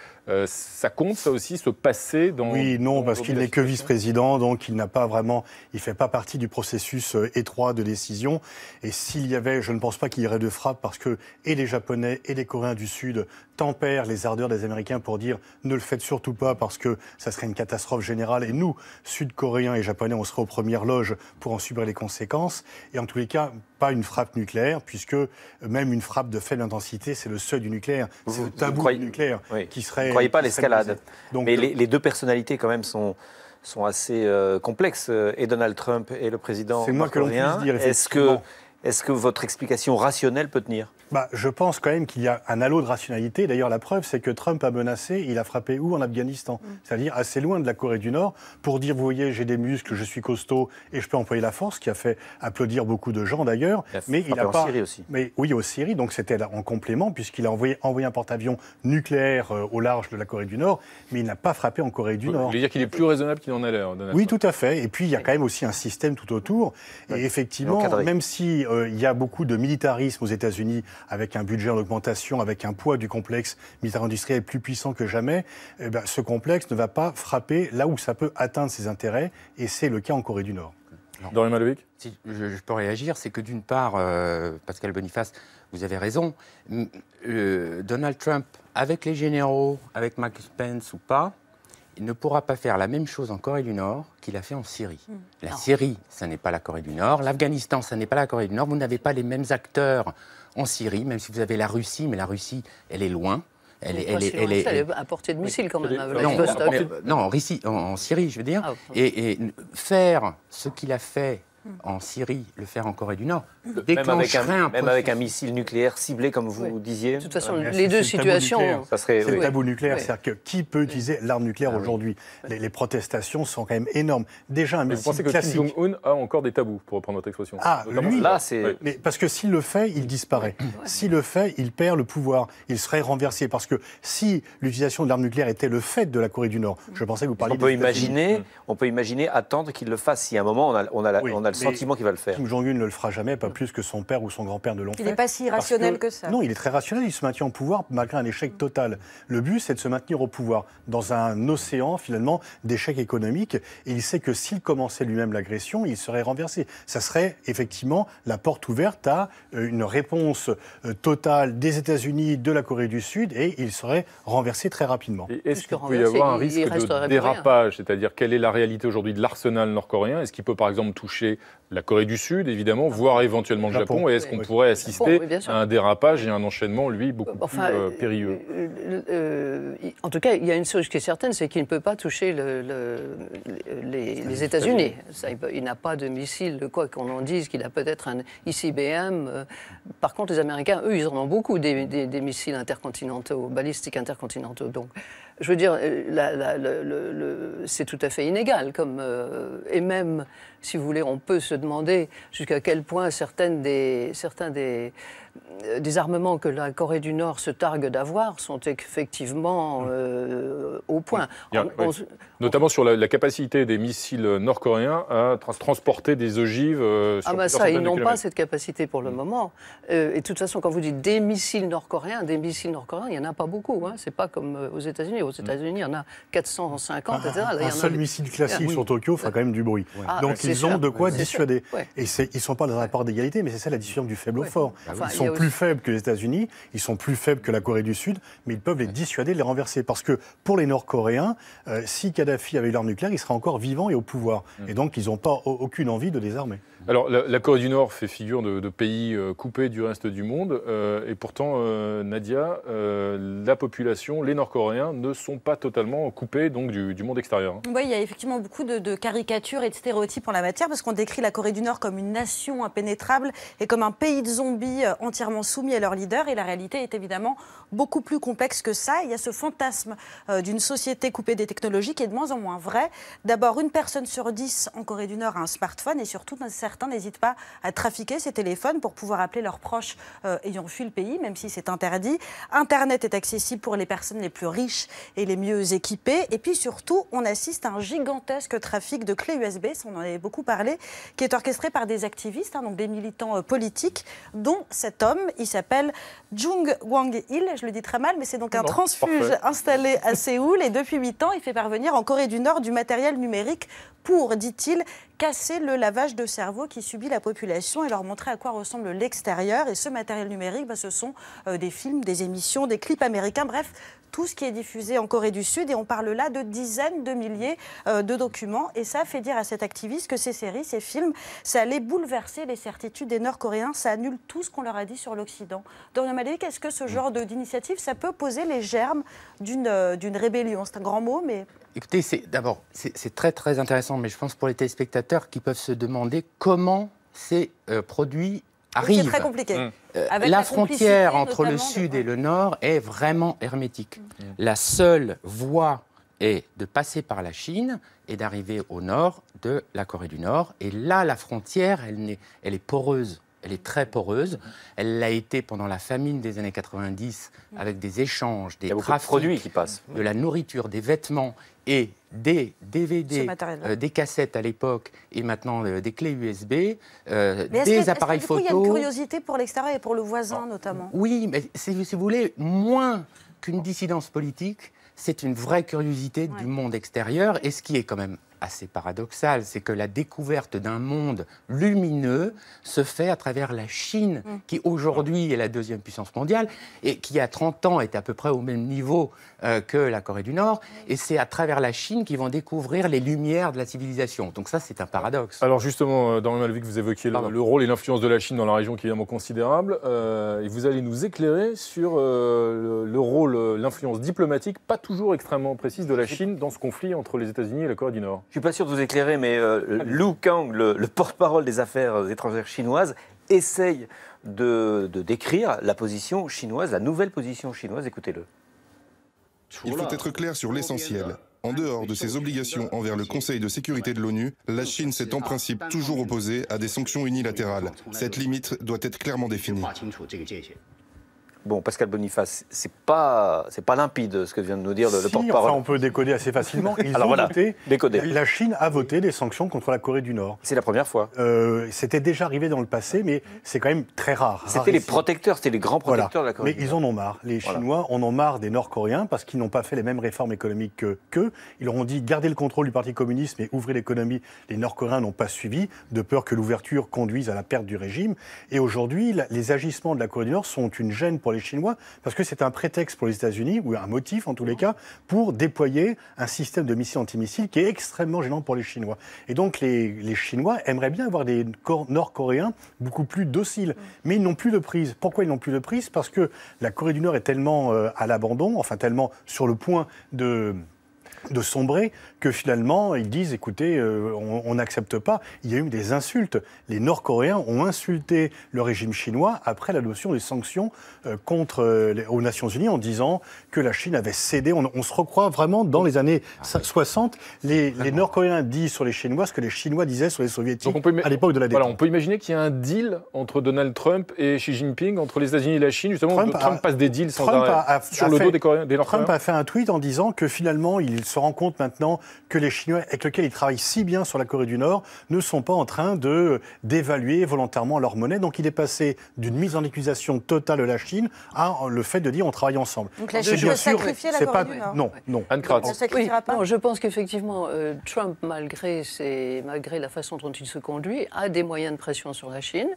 Ça compte, ça aussi, ce passé dans... Oui, non, parce qu'il n'est que vice-président, donc il n'a pas vraiment... Il ne fait pas partie du processus étroit de décision. Et s'il y avait, je ne pense pas qu'il y aurait de frappe, parce que et les Japonais et les Coréens du Sud tempèrent les ardeurs des Américains pour dire ne le faites surtout pas parce que ça serait une catastrophe générale et nous, Sud-Coréens et Japonais, on serait aux premières loges pour en subir les conséquences. Et en tous les cas, pas une frappe nucléaire, puisque même une frappe de faible intensité, c'est le seuil du nucléaire. C'est le tabou du nucléaire qui serait... Vous ne croyez pas à l'escalade. Mais les deux personnalités quand même sont assez complexes, et Donald Trump et le président nord-coréen. C'est moi que l'on puisse dire, effectivement. Est-ce que votre explication rationnelle peut tenir ? Je pense quand même qu'il y a un halo de rationalité. D'ailleurs, la preuve, c'est que Trump a menacé, il a frappé où ? En Afghanistan. C'est-à-dire assez loin de la Corée du Nord, pour dire, vous voyez, j'ai des muscles, je suis costaud et je peux employer la force, qui a fait applaudir beaucoup de gens d'ailleurs. Mais il a pas... en Syrie aussi. Mais oui, au Syrie, donc c'était en complément, puisqu'il a envoyé un porte-avions nucléaire au large de la Corée du Nord, mais il n'a pas frappé en Corée du Nord. Vous voulez dire qu'il est plus raisonnable qu'il en a l'air, Oui, tout à fait. Et puis, il y a quand même aussi un système tout autour. Et effectivement, même si il y a beaucoup de militarisme aux États-Unis, avec un budget en augmentation, avec un poids du complexe militaire-industriel plus puissant que jamais, ce complexe ne va pas frapper là où ça peut atteindre ses intérêts, et c'est le cas en Corée du Nord. Dorian Malovic ? Si je peux réagir, c'est que d'une part, Pascal Boniface, vous avez raison, Donald Trump, avec les généraux, avec Mike Pence ou pas, il ne pourra pas faire la même chose en Corée du Nord qu'il a fait en Syrie. La Syrie, ça n'est pas la Corée du Nord. L'Afghanistan, ça n'est pas la Corée du Nord. Vous n'avez pas les mêmes acteurs en Syrie, même si vous avez la Russie, mais la Russie, elle est loin. Elle est à portée de missile quand même. En Syrie, je veux dire. Et faire ce qu'il a fait en Syrie, le faire en Corée du Nord, même avec un missile nucléaire ciblé, comme vous disiez. De toute façon, les deux situations... C'est le tabou nucléaire, c'est-à-dire que qui peut utiliser l'arme nucléaire aujourd'hui ? Les protestations sont quand même énormes. Déjà, un missile classique... Vous pensez que Kim Jong-un a encore des tabous, pour reprendre votre expression ? Lui, là, c'est... Mais parce que s'il le fait, il disparaît. S'il le fait, il perd le pouvoir. Il serait renversé. Parce que si l'utilisation de l'arme nucléaire était le fait de la Corée du Nord, je pensais que vous parliez... On peut imaginer attendre qu'il le fasse. Si à un moment, on a le sentiment qu'il va le faire. Kim Jong-un ne le fera jamais, pas plus que son père ou son grand-père ne l'ont fait. Il n'est pas si irrationnel que ça. Non, il est très rationnel, il se maintient au pouvoir malgré un échec total. Le but, c'est de se maintenir au pouvoir dans un océan, finalement, d'échecs économiques. Et il sait que s'il commençait lui-même l'agression, il serait renversé. Ça serait effectivement la porte ouverte à une réponse totale des États-Unis, de la Corée du Sud, et il serait renversé très rapidement. Et est-ce qu'il peut y avoir un risque de dérapage ? C'est-à-dire, quelle est la réalité aujourd'hui de l'arsenal nord-coréen ? Est-ce qu'il peut, par exemple, toucher la Corée du Sud, évidemment, voire éventuellement le Japon, et est-ce qu'on pourrait assister à un dérapage et un enchaînement, lui, beaucoup plus périlleux ? En tout cas, il y a une chose qui est certaine, c'est qu'il ne peut pas toucher les États-Unis. Il n'a pas de missile, quoi qu'on en dise, qu'il a peut-être un ICBM. Par contre, les Américains, eux, ils en ont beaucoup, des missiles intercontinentaux, balistiques intercontinentaux. Donc, je veux dire, c'est tout à fait inégal. Et même, si vous voulez, on peut se demander jusqu'à quel point certains des armements que la Corée du Nord se targue d'avoir sont effectivement au point. Notamment sur la capacité des missiles nord-coréens à transporter des ogives sur plusieurs centaines de ils n'ont kilomètres. pas cette capacité pour le moment. Et de toute façon, quand vous dites des missiles nord-coréens, il n'y en a pas beaucoup. Hein. C'est pas comme aux États-Unis. Aux États-Unis, il y en a 450, etc. Là, un seul missile classique sur Tokyo fera quand même du bruit. Donc ils ont de quoi dissuader. Et ils ne sont pas dans un rapport d'égalité, mais c'est ça la dissuasion du faible au fort. Ils sont plus faibles que les États-Unis, ils sont plus faibles que la Corée du Sud, mais ils peuvent les dissuader, les renverser. Parce que pour les Nord-Coréens, si Kadhafi avait eu l'arme nucléaire, il serait encore vivant et au pouvoir. Et donc ils n'ont pas aucune envie de désarmer. Alors la Corée du Nord fait figure de pays coupé du reste du monde, et pourtant, Nadia, la population, les Nord-Coréens ne sont pas totalement coupés donc, du monde extérieur. Hein. Oui, il y a effectivement beaucoup de caricatures et de stéréotypes en la matière, parce qu'on décrit la Corée du Nord comme une nation impénétrable et comme un pays de zombies entièrement soumis à leur leader. Et la réalité est évidemment beaucoup plus complexe que ça. Il y a ce fantasme d'une société coupée des technologies qui est de moins en moins vrai. D'abord, 1 personne sur 10 en Corée du Nord a un smartphone, et surtout, certains n'hésitent pas à trafiquer ces téléphones pour pouvoir appeler leurs proches ayant fui le pays, même si c'est interdit. Internet est accessible pour les personnes les plus riches et les mieux équipées. Et puis surtout, on assiste à un gigantesque trafic de clés USB, ça on en avait beaucoup parlé, qui est orchestré par des activistes, donc des militants politiques, dont cet homme, il s'appelle Jung Wang-il, je le dis très mal, mais c'est donc un transfuge installé à Séoul, et depuis 8 ans, il fait parvenir en Corée du Nord du matériel numérique pour, dit-il, casser le lavage de cerveau qui subit la population et leur montrer à quoi ressemble l'extérieur. Et ce matériel numérique, ce sont des films, des émissions, des clips américains, bref, tout ce qui est diffusé en Corée du Sud. Et on parle là de dizaines de milliers de documents. Et ça fait dire à cet activiste que ces séries, ces films, ça allait bouleverser les certitudes des Nord-Coréens. Ça annule tout ce qu'on leur a dit sur l'Occident. Dorian Malovic, est-ce que ce genre d'initiative, ça peut poser les germes d'une rébellion? C'est un grand mot, mais... Écoutez, c'est très très intéressant, mais je pense pour les téléspectateurs qui peuvent se demander comment ces produits arrivent. C'est très compliqué. La frontière entre le Sud et le Nord est vraiment hermétique. La seule voie est de passer par la Chine et d'arriver au nord de la Corée du Nord. Et là, la frontière, elle est poreuse. Elle est très poreuse. Elle l'a été pendant la famine des années 90, avec des échanges, des trafics, de produits qui passent, de la nourriture, des vêtements et des DVD, des cassettes à l'époque, et maintenant des clés USB, des appareils photo. Il y a une curiosité pour l'extérieur et pour le voisin notamment. Oui, mais si vous voulez, moins qu'une dissidence politique, c'est une vraie curiosité du monde extérieur. Et ce qui est quand même assez paradoxal, c'est que la découverte d'un monde lumineux se fait à travers la Chine, qui aujourd'hui est la deuxième puissance mondiale, et qui, il y a 30 ans, est à peu près au même niveau que la Corée du Nord, et c'est à travers la Chine qu'ils vont découvrir les lumières de la civilisation. Donc ça, c'est un paradoxe. Alors justement, dans le Malvic, vous évoquiez le rôle et l'influence de la Chine dans la région qui est évidemment considérable, et vous allez nous éclairer sur le rôle, l'influence diplomatique, pas toujours extrêmement précise de la Chine dans ce conflit entre les États-Unis et la Corée du Nord. Je ne suis pas sûr de vous éclairer, mais Lu Kang, le porte-parole des affaires étrangères chinoises, essaye de décrire la position chinoise, la nouvelle position chinoise. Écoutez-le. Il faut être clair sur l'essentiel. En dehors de ses obligations envers le Conseil de sécurité de l'ONU, la Chine s'est en principe toujours opposée à des sanctions unilatérales. Cette limite doit être clairement définie. Bon, Pascal Boniface, c'est pas limpide ce que vient de nous dire le porte-parole. Enfin, on peut décoder assez facilement. La Chine a voté des sanctions contre la Corée du Nord. C'est la première fois. C'était déjà arrivé dans le passé, mais c'est quand même très rare. C'était les protecteurs, c'était les grands protecteurs de la Corée du Nord. Mais ils en ont marre. Les Chinois en ont marre des Nord-Coréens parce qu'ils n'ont pas fait les mêmes réformes économiques qu'eux. Ils leur ont dit gardez le contrôle du Parti communiste, mais ouvrez l'économie. Les Nord-Coréens n'ont pas suivi, de peur que l'ouverture conduise à la perte du régime. Et aujourd'hui, les agissements de la Corée du Nord sont une gêne pour les Chinois, parce que c'est un prétexte pour les États-Unis, ou un motif en tous les cas, pour déployer un système de missiles antimissiles qui est extrêmement gênant pour les Chinois. Et donc les Chinois aimeraient bien avoir des Nord-Coréens beaucoup plus dociles, mais ils n'ont plus de prise. Pourquoi ils n'ont plus de prise? Parce que la Corée du Nord est tellement à l'abandon, enfin tellement sur le point de sombrer, que finalement, ils disent, écoutez, on n'accepte pas. Il y a eu des insultes. Les Nord-Coréens ont insulté le régime chinois après l'adoption des sanctions aux Nations Unies en disant que la Chine avait cédé. On se recroit vraiment dans les années 60. Les Nord-Coréens disent sur les Chinois ce que les Chinois disaient sur les Soviétiques à l'époque de la détente. Voilà, on peut imaginer qu'il y a un deal entre Donald Trump et Xi Jinping, entre les États-Unis et la Chine. Justement, Trump passe des deals sans arrêt sur le dos des Nord-Coréens. Trump a fait un tweet en disant que finalement, il se rend compte maintenant que les Chinois, avec lesquels ils travaillent si bien sur la Corée du Nord, ne sont pas en train d'évaluer volontairement leur monnaie. Donc il est passé d'une mise en accusation totale de la Chine à le fait de dire on travaille ensemble. Donc la Chine doit sacrifier la Corée du Nord. Non. Anne Kratz. Non, je pense qu'effectivement, Trump, malgré la façon dont il se conduit, a des moyens de pression sur la Chine.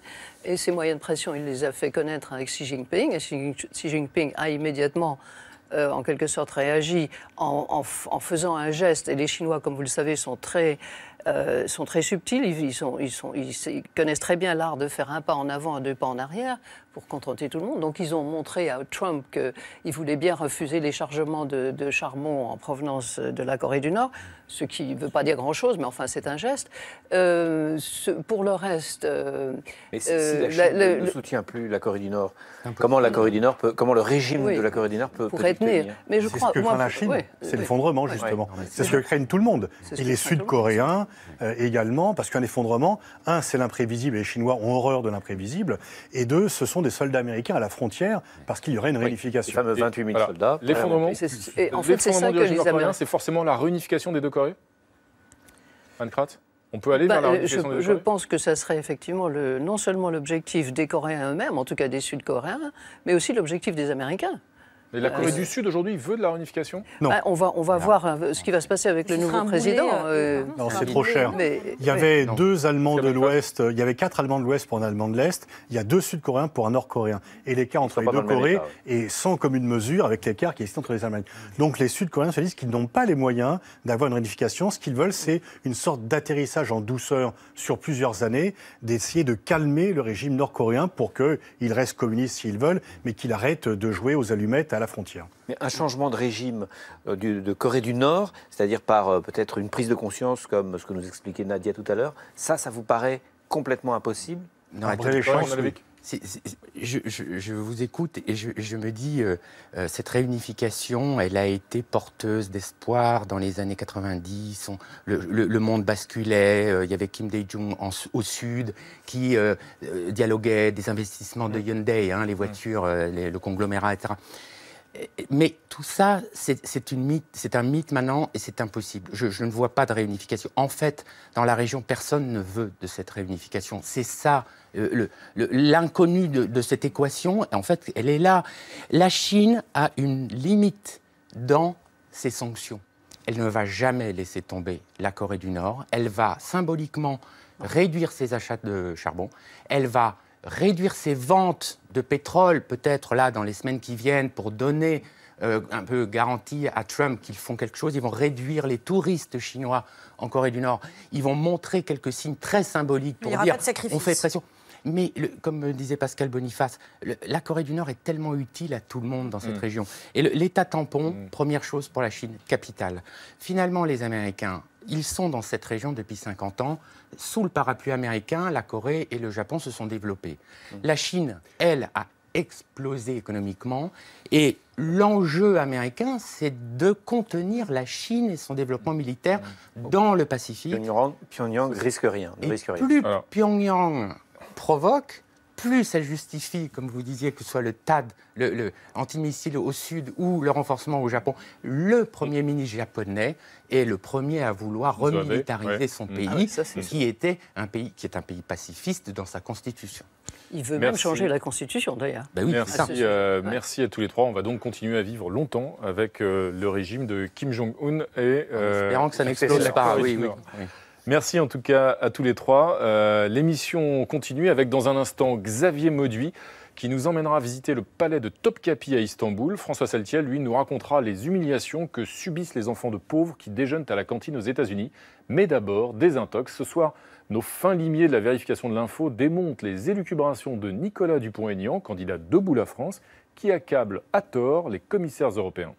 Et ces moyens de pression, il les a fait connaître avec Xi Jinping. Et Xi Jinping a immédiatement en quelque sorte réagi en faisant un geste. Et les Chinois, comme vous le savez, sont très subtils. Ils connaissent très bien l'art de faire un pas en avant et deux pas en arrière pour contenter tout le monde. Donc ils ont montré à Trump qu'ils voulaient bien refuser les chargements de charbon en provenance de la Corée du Nord, ce qui ne veut pas dire grand-chose, mais enfin c'est un geste. Pour le reste... mais si la Chine ne soutient plus la Corée du Nord, comment le régime de la Corée du Nord peut tenir? Mais je crois, ce que craint la Chine, c'est l'effondrement, justement. C'est ce que craignent tout le monde. Et les Sud-Coréens également, parce qu'un effondrement, c'est l'imprévisible, et les Chinois ont horreur de l'imprévisible, et deux, ce sont des soldats américains à la frontière, parce qu'il y aurait une réunification. Les fameux 28 000 soldats. L'effondrement en fait, c'est ça que les Américains... c'est forcément la réunification des deux Corées? Anne Kratz, on peut aller vers la réunification des deux Corées? Je pense que ça serait effectivement non seulement l'objectif des Coréens eux-mêmes, en tout cas des Sud-Coréens, mais aussi l'objectif des Américains. Et la Corée du Sud, aujourd'hui, veut de la réunification? Non. On va voir ce qui va se passer avec le nouveau président. Non, c'est trop cher. Il y avait deux Allemands de l'Ouest, il y avait 4 Allemands de l'Ouest pour un Allemand de l'Est, il y a 2 Sud-Coréens pour un Nord-Coréen. Et l'écart entre les deux Corées est sans commune mesure avec l'écart qui existe entre les Allemands. Donc les Sud-Coréens se disent qu'ils n'ont pas les moyens d'avoir une réunification. Ce qu'ils veulent, c'est une sorte d'atterrissage en douceur sur plusieurs années, d'essayer de calmer le régime nord-coréen pour qu'il reste communiste s'ils veulent, mais qu'il arrête de jouer aux allumettes à la frontière. Mais un changement de régime de Corée du Nord, c'est-à-dire par peut-être une prise de conscience comme ce que nous expliquait Nadia tout à l'heure, ça vous paraît complètement impossible? Non, je vous écoute et je me dis, cette réunification, elle a été porteuse d'espoir dans les années 90. Le monde basculait. Il y avait Kim Dae-jung au sud qui dialoguait des investissements de Hyundai, les voitures, le conglomérat, etc. Mais tout ça, c'est un mythe maintenant et c'est impossible. Je ne vois pas de réunification. En fait, dans la région, personne ne veut de cette réunification. C'est ça, l'inconnu de cette équation. En fait, elle est là. La Chine a une limite dans ses sanctions. elle ne va jamais laisser tomber la Corée du Nord. Elle va symboliquement réduire ses achats de charbon. Elle va réduire ses ventes de pétrole, peut-être là dans les semaines qui viennent, pour donner un peu garantie à Trump qu'ils font quelque chose. Ils vont réduire les touristes chinois en Corée du Nord. Ils vont montrer quelques signes très symboliques pour dire on fait pression. Mais comme disait Pascal Boniface, la Corée du Nord est tellement utile à tout le monde dans cette région. Et l'État tampon, première chose pour la Chine, capitale. Finalement, les Américains, ils sont dans cette région depuis 50 ans. Sous le parapluie américain, la Corée et le Japon se sont développés. La Chine, elle, a explosé économiquement. Et l'enjeu américain, c'est de contenir la Chine et son développement militaire dans le Pacifique. Pyongyang risque rien. Plus Pyongyang provoque, plus elle justifie, comme vous disiez, que ce soit le THAAD, le antimissile au sud ou le renforcement au Japon. Le Premier ministre japonais est le premier à vouloir remilitariser son pays, qui est un pays pacifiste dans sa constitution. Il veut même changer la constitution, d'ailleurs. Ben oui, merci à tous les trois. On va donc continuer à vivre longtemps avec le régime de Kim Jong-un et... espérant que ça n'explose pas. Oui. Merci en tout cas à tous les trois. L'émission continue avec dans un instant Xavier Mauduit qui nous emmènera visiter le palais de Topkapi à Istanbul. François Saltiel, lui, nous racontera les humiliations que subissent les enfants de pauvres qui déjeunent à la cantine aux États-Unis. Mais d'abord, désintox. Ce soir, nos fins limiers de la vérification de l'info démontent les élucubrations de Nicolas Dupont-Aignan, candidat Debout la France, qui accable à tort les commissaires européens.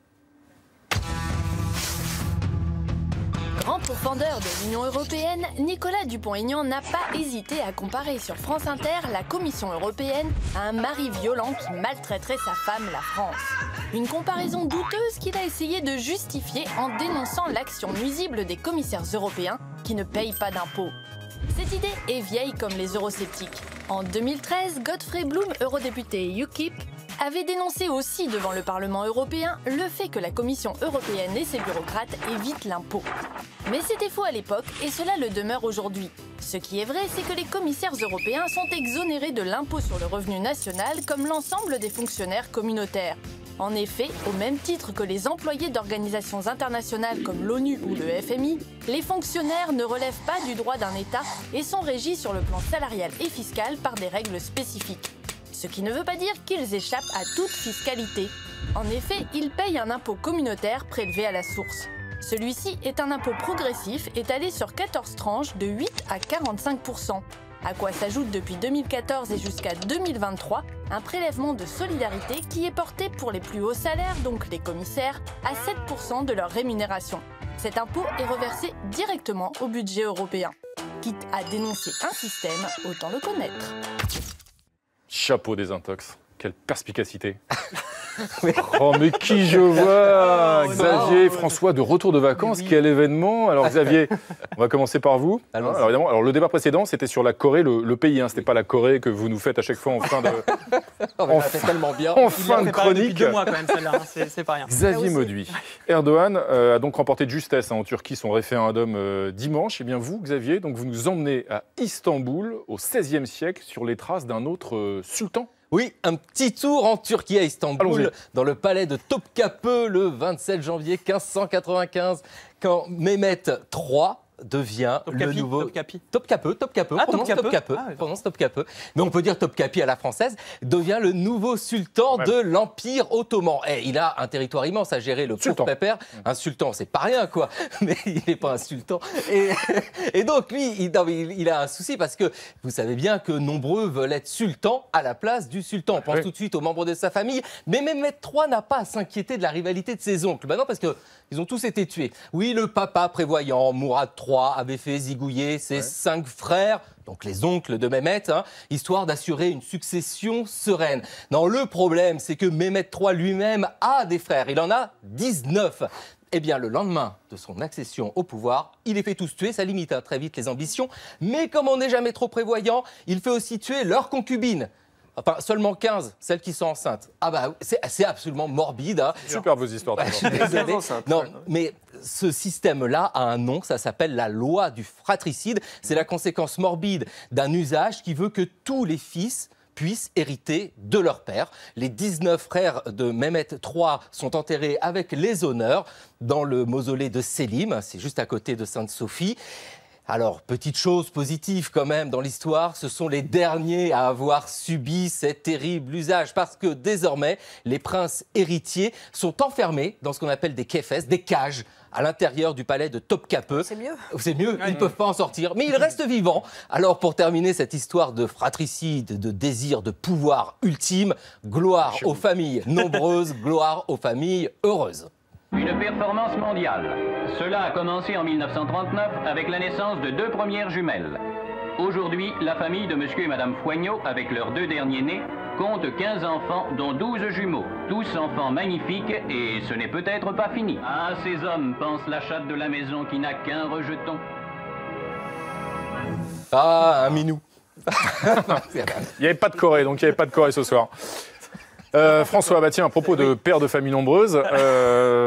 Grand pourfendeur de l'Union européenne, Nicolas Dupont-Aignan n'a pas hésité à comparer sur France Inter la Commission européenne à un mari violent qui maltraiterait sa femme, la France. Une comparaison douteuse qu'il a essayé de justifier en dénonçant l'action nuisible des commissaires européens qui ne payent pas d'impôts. Cette idée est vieille comme les eurosceptiques. En 2013, Godfrey Bloom, eurodéputé UKIP, avait dénoncé aussi devant le Parlement européen le fait que la Commission européenne et ses bureaucrates évitent l'impôt. Mais c'était faux à l'époque et cela le demeure aujourd'hui. Ce qui est vrai, c'est que les commissaires européens sont exonérés de l'impôt sur le revenu national comme l'ensemble des fonctionnaires communautaires. En effet, au même titre que les employés d'organisations internationales comme l'ONU ou le FMI, les fonctionnaires ne relèvent pas du droit d'un État et sont régis sur le plan salarial et fiscal par des règles spécifiques. Ce qui ne veut pas dire qu'ils échappent à toute fiscalité. En effet, ils payent un impôt communautaire prélevé à la source. Celui-ci est un impôt progressif étalé sur 14 tranches de 8 à 45%, à quoi s'ajoute depuis 2014 et jusqu'à 2023 un prélèvement de solidarité qui est porté pour les plus hauts salaires, donc les commissaires, à 7% de leur rémunération. Cet impôt est reversé directement au budget européen. Quitte à dénoncer un système, autant le connaître. Chapeau des intox. Quelle perspicacité. Oh, mais qui je vois Xavier, François, de retour de vacances, quel événement. Alors Xavier, on va commencer par vous. Alors, évidemment, alors le débat précédent, c'était sur la Corée, le pays. Hein. C'était pas la Corée que vous nous faites à chaque fois en fin de... tellement bien. En fin de chronique. 2 mois quand même, celle-là. C'est pas rien. Xavier Mauduit. Erdogan a donc remporté de justesse en Turquie son référendum dimanche. Et bien vous, Xavier, donc vous nous emmenez à Istanbul, au XVIe siècle, sur les traces d'un autre sultan. Oui, un petit tour en Turquie à Istanbul, dans le palais de Topkapı, le 27 janvier 1595, quand Mehmet III devient le nouveau... Topkapı. Prononce Topkapı. Mais on peut dire Topkapi à la française, devient le nouveau sultan de l'Empire ottoman. Et il a un territoire immense à gérer, le pauvre pépère. Un sultan, c'est pas rien, quoi. Mais il n'est pas un sultan. Et donc, lui, il a un souci parce que vous savez bien que nombreux veulent être sultans à la place du sultan. On pense tout de suite aux membres de sa famille. Mais Mehmet III n'a pas à s'inquiéter de la rivalité de ses oncles. Bah non, parce qu'ils ont tous été tués. Oui, le papa prévoyant, Mourad III, avait fait zigouiller ses 5 frères, donc les oncles de Mehmet, histoire d'assurer une succession sereine. Non, le problème, c'est que Mehmet III lui-même a des frères. Il en a 19. Eh bien, le lendemain de son accession au pouvoir, il les fait tous tuer. Ça limite très vite les ambitions. Mais comme on n'est jamais trop prévoyant, il fait aussi tuer leurs concubines. Enfin, seulement 15, celles qui sont enceintes. Ah bah, c'est absolument morbide. Hein. Super vos histoires. Je suis désolé. Non, mais ce système-là a un nom, ça s'appelle la loi du fratricide. C'est la conséquence morbide d'un usage qui veut que tous les fils puissent hériter de leur père. Les 19 frères de Mehmet III sont enterrés avec les honneurs dans le mausolée de Selim, c'est juste à côté de Sainte-Sophie. Alors, petite chose positive quand même dans l'histoire, ce sont les derniers à avoir subi cet terrible usage parce que désormais, les princes héritiers sont enfermés dans ce qu'on appelle des kefes, des cages à l'intérieur du palais de Topkapı. C'est mieux. C'est mieux, ils ne peuvent pas en sortir, mais ils restent vivants. Alors, pour terminer cette histoire de fratricide, de désir de pouvoir ultime, gloire aux familles nombreuses, gloire aux familles heureuses. Une performance mondiale. Cela a commencé en 1939 avec la naissance de 2 premières jumelles. Aujourd'hui, la famille de monsieur et madame Foignot, avec leurs 2 derniers nés, compte 15 enfants, dont 12 jumeaux. Tous enfants magnifiques et ce n'est peut-être pas fini. Ah, ces hommes, pense la chatte de la maison qui n'a qu'un rejeton. Ah, un minou. Il n'y avait pas de Corée, donc il n'y avait pas de Corée ce soir. François, bah tiens, à propos de pères de familles nombreuses,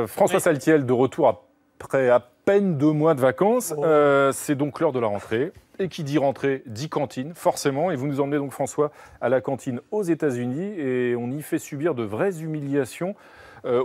François Saltiel de retour après à peine 2 mois de vacances. C'est donc l'heure de la rentrée. Et qui dit rentrée dit cantine, forcément. Et vous nous emmenez donc, François, à la cantine aux États-Unis. Et on y fait subir de vraies humiliations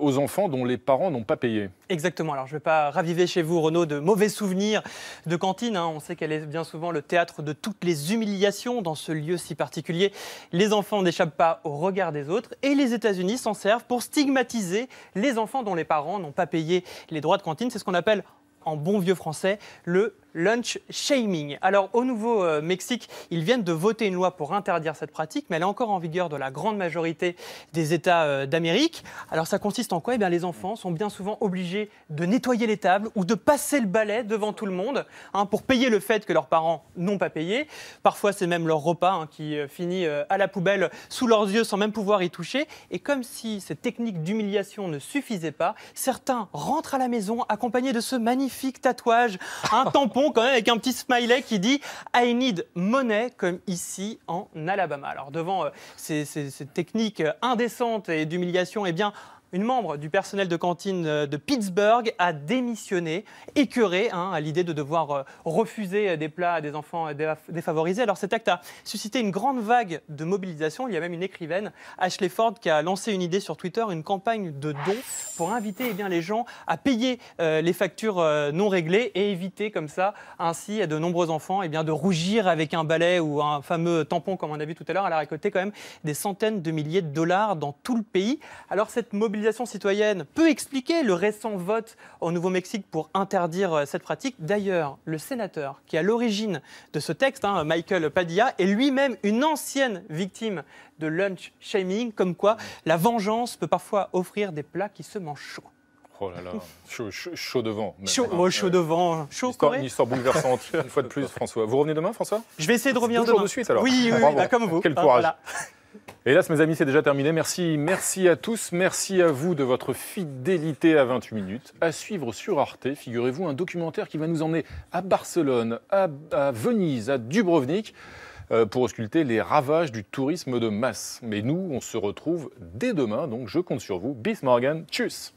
aux enfants dont les parents n'ont pas payé. Exactement. Alors, je ne vais pas raviver chez vous, Renaud, de mauvais souvenirs de cantine. On sait qu'elle est bien souvent le théâtre de toutes les humiliations dans ce lieu si particulier. Les enfants n'échappent pas au regard des autres et les États-Unis s'en servent pour stigmatiser les enfants dont les parents n'ont pas payé les droits de cantine. C'est ce qu'on appelle, en bon vieux français, le lunch shaming. Alors, au Nouveau-Mexique, ils viennent de voter une loi pour interdire cette pratique, mais elle est encore en vigueur dans la grande majorité des États d'Amérique. Alors, ça consiste en quoi ? Eh bien, les enfants sont bien souvent obligés de nettoyer les tables ou de passer le balai devant tout le monde pour payer le fait que leurs parents n'ont pas payé. Parfois, c'est même leur repas qui finit à la poubelle sous leurs yeux sans même pouvoir y toucher. Et comme si cette technique d'humiliation ne suffisait pas, certains rentrent à la maison accompagnés de ce magnifique tatouage, un tampon quand même avec un petit smiley qui dit « I need money » comme ici en Alabama. Alors devant ces techniques indécentes et d'humiliation, eh bien, une membre du personnel de cantine de Pittsburgh a démissionné, écœurée à l'idée de devoir refuser des plats à des enfants défavorisés. Alors cet acte a suscité une grande vague de mobilisation. Il y a même une écrivaine, Ashley Ford, qui a lancé une idée sur Twitter, une campagne de dons pour inviter les gens à payer les factures non réglées et éviter comme ça ainsi à de nombreux enfants de rougir avec un balai ou un fameux tampon comme on a vu tout à l'heure. Elle a récolté quand même des centaines de milliers de dollars dans tout le pays. Alors cette mobilisation citoyenne peut expliquer le récent vote au Nouveau-Mexique pour interdire cette pratique. D'ailleurs, le sénateur qui est à l'origine de ce texte, Michael Padilla, est lui-même une ancienne victime de lunch shaming, comme quoi la vengeance peut parfois offrir des plats qui se mangent chaud. Oh là là, chaud devant. Chaud devant, chaud une histoire bouleversante, une fois de plus, François. Vous revenez demain, François ? Je vais essayer de revenir toujours demain. De suite, alors. Oui, comme vous. Quel courage. Voilà. Hélas, mes amis, c'est déjà terminé. Merci à tous. Merci à vous de votre fidélité à 28 minutes. À suivre sur Arte, figurez-vous, un documentaire qui va nous emmener à Barcelone, à Venise, à Dubrovnik, pour ausculter les ravages du tourisme de masse. Mais nous, on se retrouve dès demain, donc je compte sur vous. Bis morgen, tchuss.